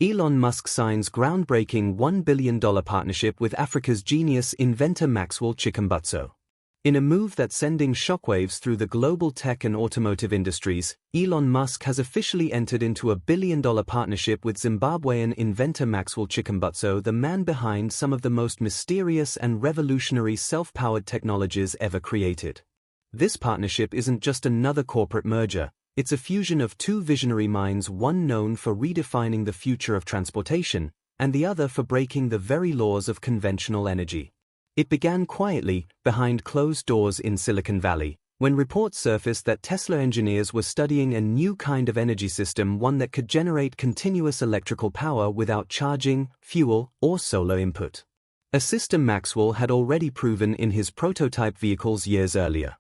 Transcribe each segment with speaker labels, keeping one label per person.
Speaker 1: Elon Musk signs groundbreaking $1 billion partnership with Africa's genius inventor Maxwell Chikumbutso. In a move that's sending shockwaves through the global tech and automotive industries, Elon Musk has officially entered into a billion-dollar partnership with Zimbabwean inventor Maxwell Chikumbutso, the man behind some of the most mysterious and revolutionary self-powered technologies ever created. This partnership isn't just another corporate merger. It's a fusion of two visionary minds, one known for redefining the future of transportation, and the other for breaking the very laws of conventional energy. It began quietly, behind closed doors in Silicon Valley, when reports surfaced that Tesla engineers were studying a new kind of energy system, one that could generate continuous electrical power without charging, fuel, or solar input. A system Maxwell had already proven in his prototype vehicles years earlier.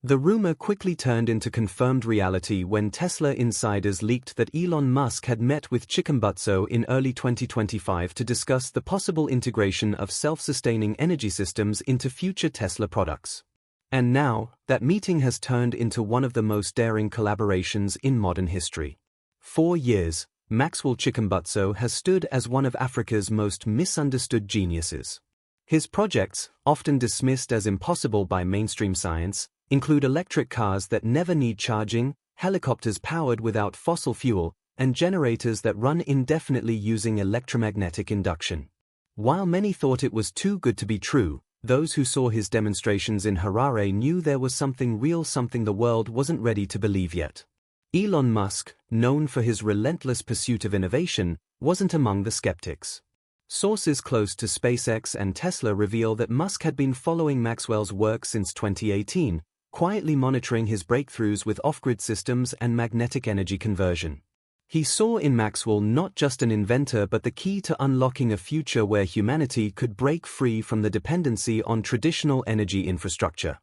Speaker 1: The rumor quickly turned into confirmed reality when Tesla insiders leaked that Elon Musk had met with Chikumbutso in early 2025 to discuss the possible integration of self-sustaining energy systems into future Tesla products. And now, that meeting has turned into one of the most daring collaborations in modern history. For years, Maxwell Chikumbutso has stood as one of Africa's most misunderstood geniuses. His projects, often dismissed as impossible by mainstream science, include electric cars that never need charging, helicopters powered without fossil fuel, and generators that run indefinitely using electromagnetic induction. While many thought it was too good to be true, those who saw his demonstrations in Harare knew there was something real, something the world wasn't ready to believe yet. Elon Musk, known for his relentless pursuit of innovation, wasn't among the skeptics. Sources close to SpaceX and Tesla reveal that Musk had been following Maxwell's work since 2018, quietly monitoring his breakthroughs with off-grid systems and magnetic energy conversion. He saw in Maxwell not just an inventor but the key to unlocking a future where humanity could break free from the dependency on traditional energy infrastructure.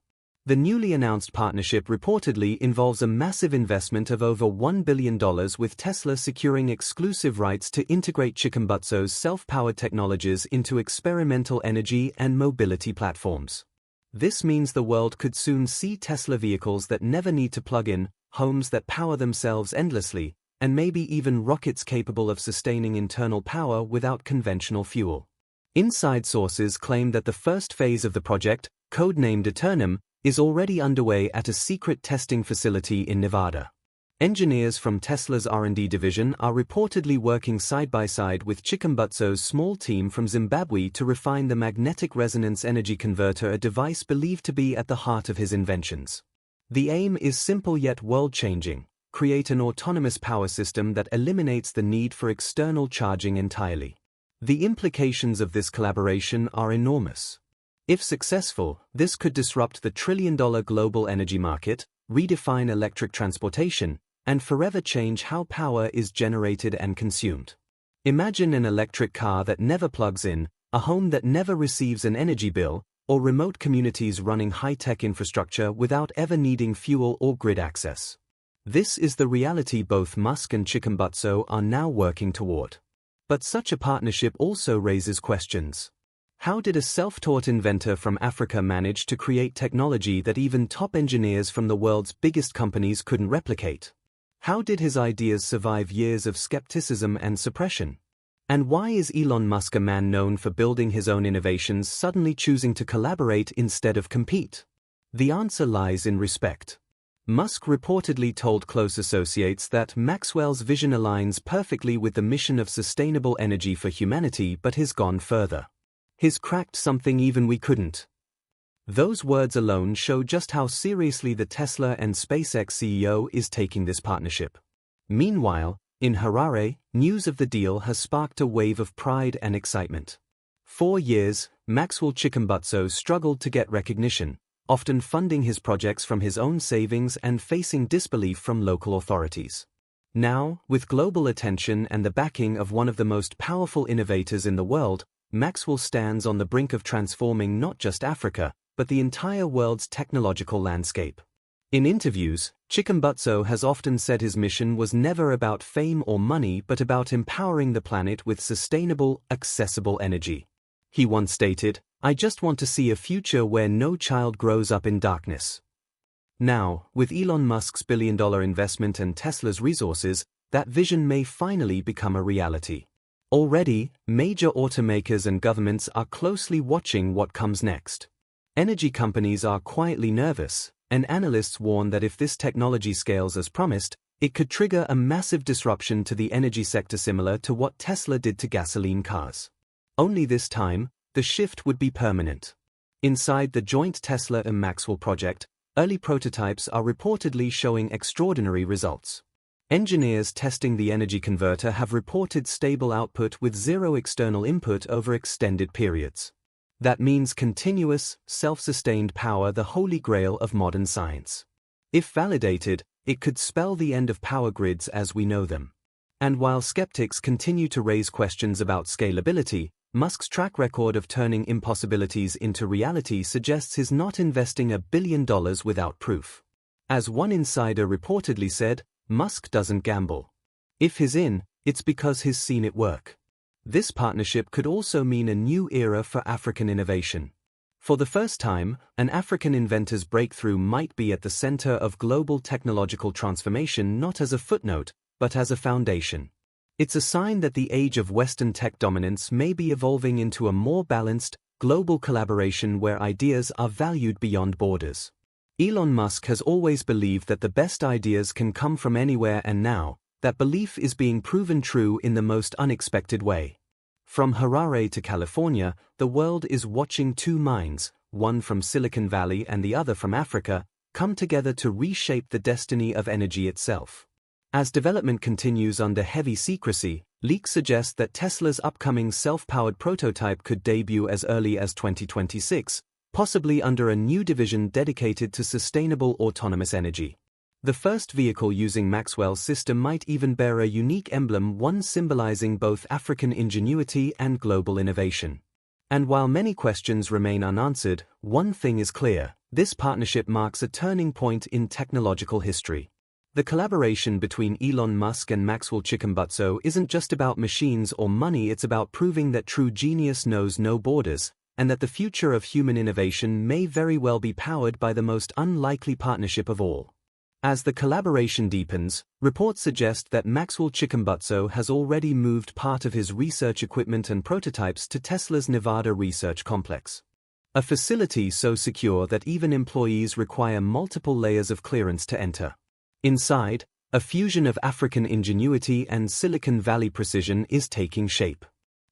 Speaker 1: The newly announced partnership reportedly involves a massive investment of over $1 billion, with Tesla securing exclusive rights to integrate Chikumbutso's self-powered technologies into experimental energy and mobility platforms. This means the world could soon see Tesla vehicles that never need to plug in, homes that power themselves endlessly, and maybe even rockets capable of sustaining internal power without conventional fuel. Inside sources claim that the first phase of the project, codenamed Eternum, is already underway at a secret testing facility in Nevada. Engineers from Tesla's R&D division are reportedly working side by side with Chikumbutso's small team from Zimbabwe to refine the magnetic resonance energy converter, a device believed to be at the heart of his inventions. The aim is simple yet world-changing: create an autonomous power system that eliminates the need for external charging entirely. The implications of this collaboration are enormous. If successful, this could disrupt the trillion-dollar global energy market, redefine electric transportation, and forever change how power is generated and consumed. Imagine an electric car that never plugs in, a home that never receives an energy bill, or remote communities running high-tech infrastructure without ever needing fuel or grid access. This is the reality both Musk and Chikumbutso are now working toward. But such a partnership also raises questions. How did a self-taught inventor from Africa manage to create technology that even top engineers from the world's biggest companies couldn't replicate? How did his ideas survive years of skepticism and suppression? And why is Elon Musk, a man known for building his own innovations, suddenly choosing to collaborate instead of compete? The answer lies in respect. Musk reportedly told close associates that Maxwell's vision aligns perfectly with the mission of sustainable energy for humanity, but has gone further. He's cracked something even we couldn't. Those words alone show just how seriously the Tesla and SpaceX CEO is taking this partnership. Meanwhile, in Harare, news of the deal has sparked a wave of pride and excitement. For years, Maxwell Chikumbutso struggled to get recognition, often funding his projects from his own savings and facing disbelief from local authorities. Now, with global attention and the backing of one of the most powerful innovators in the world, Maxwell stands on the brink of transforming not just Africa, but the entire world's technological landscape. In interviews, Chikumbutso has often said his mission was never about fame or money but about empowering the planet with sustainable, accessible energy. He once stated, "I just want to see a future where no child grows up in darkness." Now, with Elon Musk's billion-dollar investment and Tesla's resources, that vision may finally become a reality. Already, major automakers and governments are closely watching what comes next. Energy companies are quietly nervous, and analysts warn that if this technology scales as promised, it could trigger a massive disruption to the energy sector similar to what Tesla did to gasoline cars. Only this time, the shift would be permanent. Inside the joint Tesla and Maxwell project, early prototypes are reportedly showing extraordinary results. Engineers testing the energy converter have reported stable output with zero external input over extended periods. That means continuous, self-sustained power, the holy grail of modern science. If validated, it could spell the end of power grids as we know them. And while skeptics continue to raise questions about scalability, Musk's track record of turning impossibilities into reality suggests he's not investing $1 billion without proof. As one insider reportedly said, Musk doesn't gamble. If he's in, it's because he's seen it work. This partnership could also mean a new era for African innovation. For the first time, an African inventor's breakthrough might be at the center of global technological transformation, not as a footnote, but as a foundation. It's a sign that the age of Western tech dominance may be evolving into a more balanced, global collaboration where ideas are valued beyond borders. Elon Musk has always believed that the best ideas can come from anywhere, and now, that belief is being proven true in the most unexpected way. From Harare to California, the world is watching two minds, one from Silicon Valley and the other from Africa, come together to reshape the destiny of energy itself. As development continues under heavy secrecy, leaks suggest that Tesla's upcoming self-powered prototype could debut as early as 2026, possibly under a new division dedicated to sustainable autonomous energy. The first vehicle using Maxwell's system might even bear a unique emblem, one symbolizing both African ingenuity and global innovation. And while many questions remain unanswered, one thing is clear: this partnership marks a turning point in technological history. The collaboration between Elon Musk and Maxwell Chikumbutso isn't just about machines or money, it's about proving that true genius knows no borders, and that the future of human innovation may very well be powered by the most unlikely partnership of all. As the collaboration deepens, reports suggest that Maxwell Chikumbutso has already moved part of his research equipment and prototypes to Tesla's Nevada research complex. A facility so secure that even employees require multiple layers of clearance to enter. Inside, a fusion of African ingenuity and Silicon Valley precision is taking shape.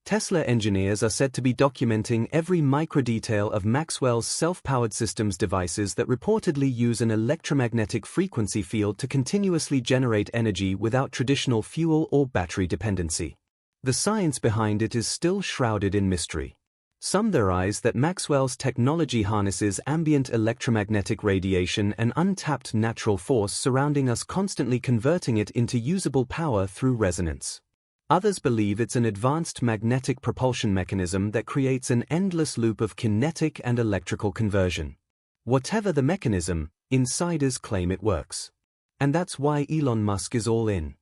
Speaker 1: Tesla engineers are said to be documenting every microdetail of Maxwell's self-powered systems devices that reportedly use an electromagnetic frequency field to continuously generate energy without traditional fuel or battery dependency. The science behind it is still shrouded in mystery. Some theorize that Maxwell's technology harnesses ambient electromagnetic radiation, an untapped natural force surrounding us, constantly converting it into usable power through resonance. Others believe it's an advanced magnetic propulsion mechanism that creates an endless loop of kinetic and electrical conversion. Whatever the mechanism, insiders claim it works. And that's why Elon Musk is all in.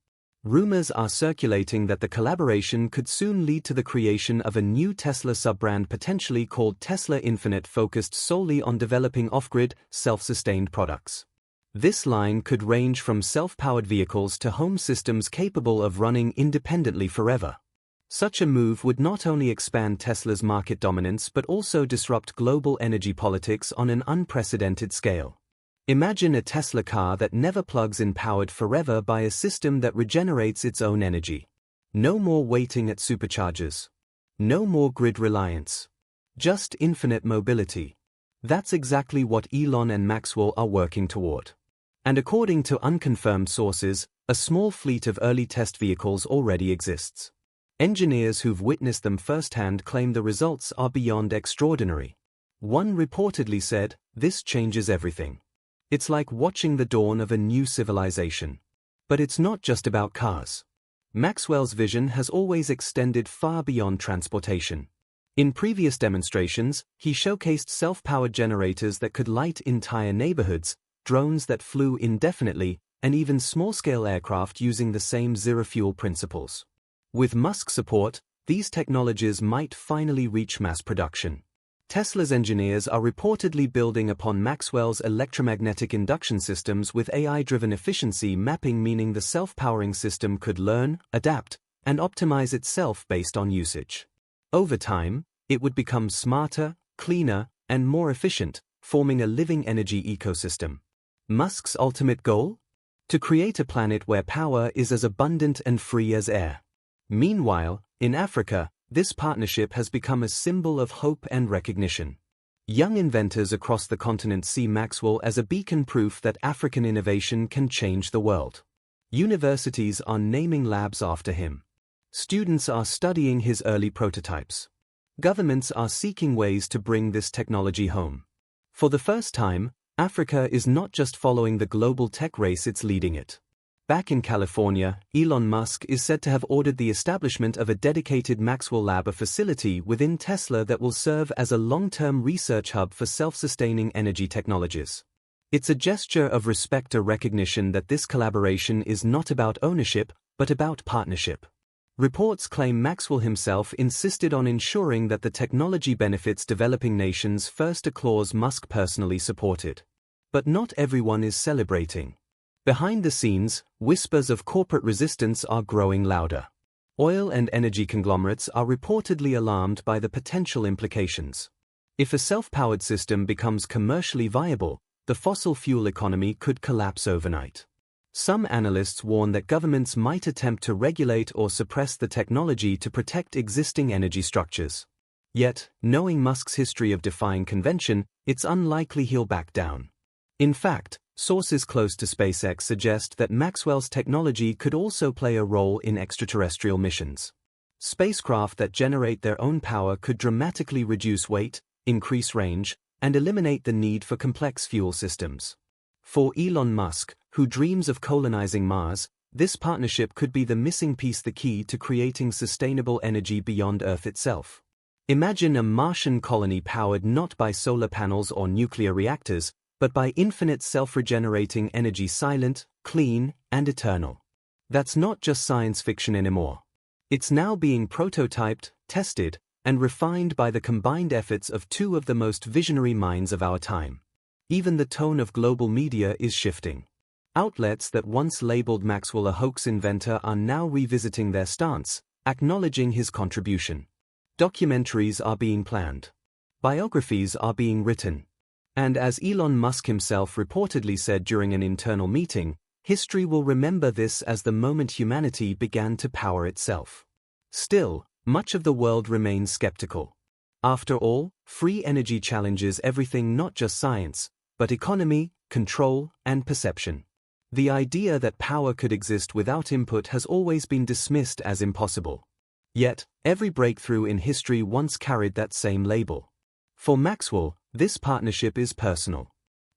Speaker 1: Rumors are circulating that the collaboration could soon lead to the creation of a new Tesla sub-brand, potentially called Tesla Infinite, focused solely on developing off-grid, self-sustained products. This line could range from self-powered vehicles to home systems capable of running independently forever. Such a move would not only expand Tesla's market dominance but also disrupt global energy politics on an unprecedented scale. Imagine a Tesla car that never plugs in, powered forever by a system that regenerates its own energy. No more waiting at superchargers. No more grid reliance. Just infinite mobility. That's exactly what Elon and Maxwell are working toward. And according to unconfirmed sources, a small fleet of early test vehicles already exists. Engineers who've witnessed them firsthand claim the results are beyond extraordinary. One reportedly said, "This changes everything. It's like watching the dawn of a new civilization." But it's not just about cars. Maxwell's vision has always extended far beyond transportation. In previous demonstrations, he showcased self-powered generators that could light entire neighborhoods, drones that flew indefinitely, and even small-scale aircraft using the same zero-fuel principles. With Musk's support, these technologies might finally reach mass production. Tesla's engineers are reportedly building upon Maxwell's electromagnetic induction systems with AI-driven efficiency mapping, meaning the self-powering system could learn, adapt, and optimize itself based on usage. Over time, it would become smarter, cleaner, and more efficient, forming a living energy ecosystem. Musk's ultimate goal? To create a planet where power is as abundant and free as air. Meanwhile, in Africa, this partnership has become a symbol of hope and recognition. Young inventors across the continent see Maxwell as a beacon proof that African innovation can change the world. Universities are naming labs after him. Students are studying his early prototypes. Governments are seeking ways to bring this technology home. For the first time, Africa is not just following the global tech race, it's leading it. Back in California, Elon Musk is said to have ordered the establishment of a dedicated Maxwell Lab, a facility within Tesla that will serve as a long-term research hub for self-sustaining energy technologies. It's a gesture of respect, a recognition that this collaboration is not about ownership, but about partnership. Reports claim Maxwell himself insisted on ensuring that the technology benefits developing nations first, a clause Musk personally supported. But not everyone is celebrating. Behind the scenes, whispers of corporate resistance are growing louder. Oil and energy conglomerates are reportedly alarmed by the potential implications. If a self-powered system becomes commercially viable, the fossil fuel economy could collapse overnight. Some analysts warn that governments might attempt to regulate or suppress the technology to protect existing energy structures. Yet, knowing Musk's history of defying convention, it's unlikely he'll back down. In fact, sources close to SpaceX suggest that Maxwell's technology could also play a role in extraterrestrial missions. Spacecraft that generate their own power could dramatically reduce weight, increase range, and eliminate the need for complex fuel systems. For Elon Musk, who dreams of colonizing Mars, this partnership could be the missing piece, the key to creating sustainable energy beyond Earth itself. Imagine a Martian colony powered not by solar panels or nuclear reactors, but by infinite self-regenerating energy, silent, clean, and eternal. That's not just science fiction anymore. It's now being prototyped, tested, and refined by the combined efforts of two of the most visionary minds of our time. Even the tone of global media is shifting. Outlets that once labeled Maxwell a hoax inventor are now revisiting their stance, acknowledging his contribution. Documentaries are being planned. Biographies are being written. And as Elon Musk himself reportedly said during an internal meeting, history will remember this as the moment humanity began to power itself. Still, much of the world remains skeptical. After all, free energy challenges everything, not just science, but economy, control, and perception. The idea that power could exist without input has always been dismissed as impossible. Yet, every breakthrough in history once carried that same label. For Maxwell, this partnership is personal.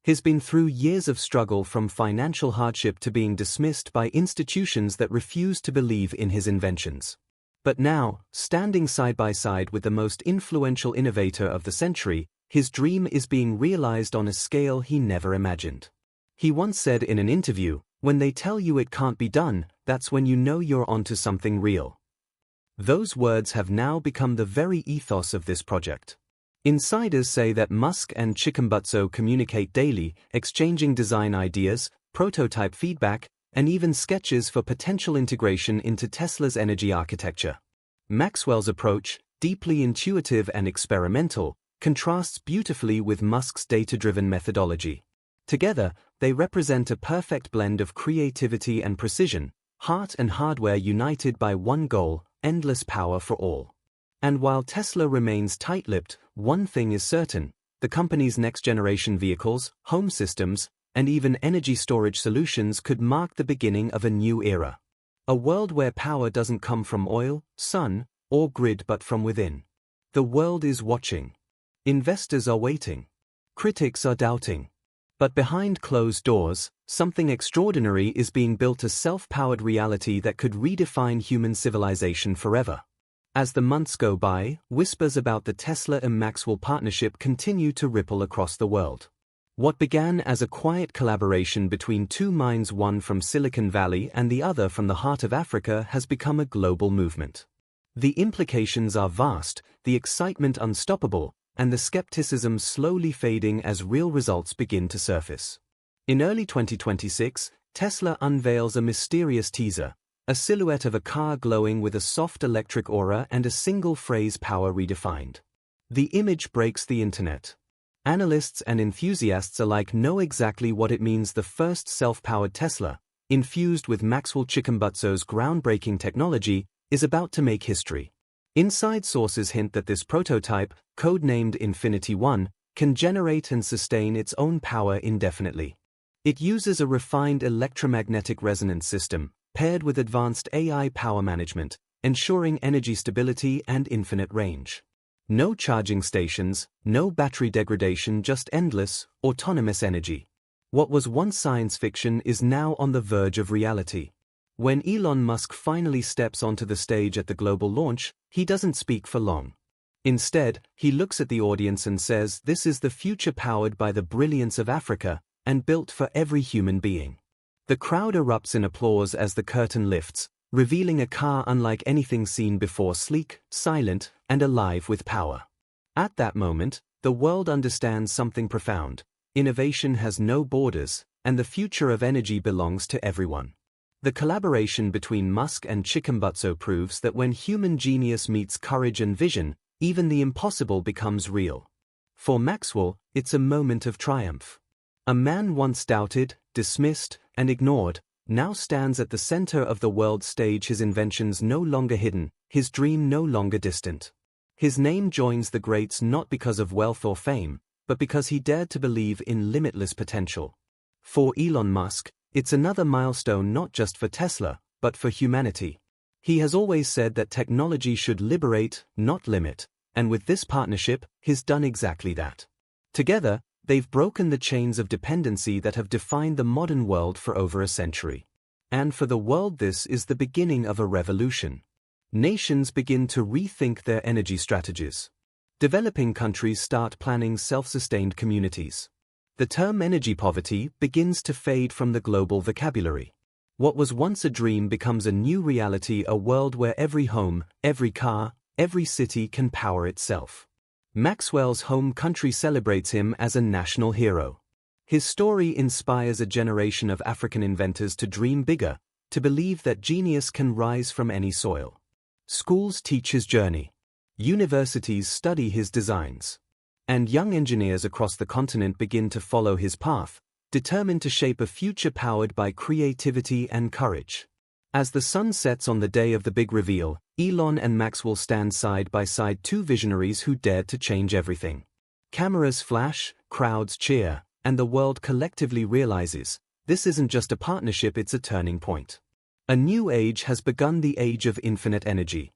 Speaker 1: He's been through years of struggle, from financial hardship to being dismissed by institutions that refuse to believe in his inventions. But now, standing side by side with the most influential innovator of the century, his dream is being realized on a scale he never imagined. He once said in an interview, "When they tell you it can't be done, that's when you know you're onto something real." Those words have now become the very ethos of this project. Insiders say that Musk and Chikumbutso communicate daily, exchanging design ideas, prototype feedback, and even sketches for potential integration into Tesla's energy architecture. Maxwell's approach, deeply intuitive and experimental, contrasts beautifully with Musk's data-driven methodology. Together, they represent a perfect blend of creativity and precision, heart and hardware united by one goal: endless power for all. And while Tesla remains tight-lipped, one thing is certain: the company's next-generation vehicles, home systems, and even energy storage solutions could mark the beginning of a new era. A world where power doesn't come from oil, sun, or grid but from within. The world is watching. Investors are waiting. Critics are doubting. But behind closed doors, something extraordinary is being built: a self-powered reality that could redefine human civilization forever. As the months go by, whispers about the Tesla and Maxwell partnership continue to ripple across the world. What began as a quiet collaboration between two minds, one from Silicon Valley and the other from the heart of Africa, has become a global movement. The implications are vast, the excitement unstoppable, and the skepticism slowly fading as real results begin to surface. In early 2026, Tesla unveils a mysterious teaser: A silhouette of a car glowing with a soft electric aura and a single phrase power redefined. The image breaks the internet. Analysts and enthusiasts alike know exactly what it means. The first self-powered Tesla, infused with Maxwell Chikumbutso's groundbreaking technology, is about to make history. Inside sources hint that this prototype, codenamed Infinity 1, can generate and sustain its own power indefinitely. It uses a refined electromagnetic resonance system, paired with advanced AI power management, ensuring energy stability and infinite range. No charging stations, no battery degradation, just endless, autonomous energy. What was once science fiction is now on the verge of reality. When Elon Musk finally steps onto the stage at the global launch, he doesn't speak for long. Instead, he looks at the audience and says, "This is the future powered by the brilliance of Africa, and built for every human being." The crowd erupts in applause as the curtain lifts, revealing a car unlike anything seen before, sleek, silent, and alive with power. At that moment, the world understands something profound. Innovation has no borders, and the future of energy belongs to everyone. The collaboration between Musk and Chikumbutso proves that when human genius meets courage and vision, even the impossible becomes real. For Maxwell, it's a moment of triumph. A man once doubted, dismissed, and ignored, now stands at the center of the world stage, his inventions no longer hidden, his dream no longer distant. His name joins the greats not because of wealth or fame, but because he dared to believe in limitless potential. For Elon Musk, it's another milestone not just for Tesla, but for humanity. He has always said that technology should liberate, not limit, and with this partnership, he's done exactly that. Together, they've broken the chains of dependency that have defined the modern world for over a century. And for the world, this is the beginning of a revolution. Nations begin to rethink their energy strategies. Developing countries start planning self-sustained communities. The term energy poverty begins to fade from the global vocabulary. What was once a dream becomes a new reality, a world where every home, every car, every city can power itself. Maxwell's home country celebrates him as a national hero. His story inspires a generation of African inventors to dream bigger, to believe that genius can rise from any soil. Schools teach his journey. Universities study his designs. And young engineers across the continent begin to follow his path, determined to shape a future powered by creativity and courage. As the sun sets on the day of the big reveal, Elon and Maxwell stand side by side, two visionaries who dared to change everything. Cameras flash, crowds cheer, and the world collectively realizes, this isn't just a partnership, it's a turning point. A new age has begun, the age of infinite energy.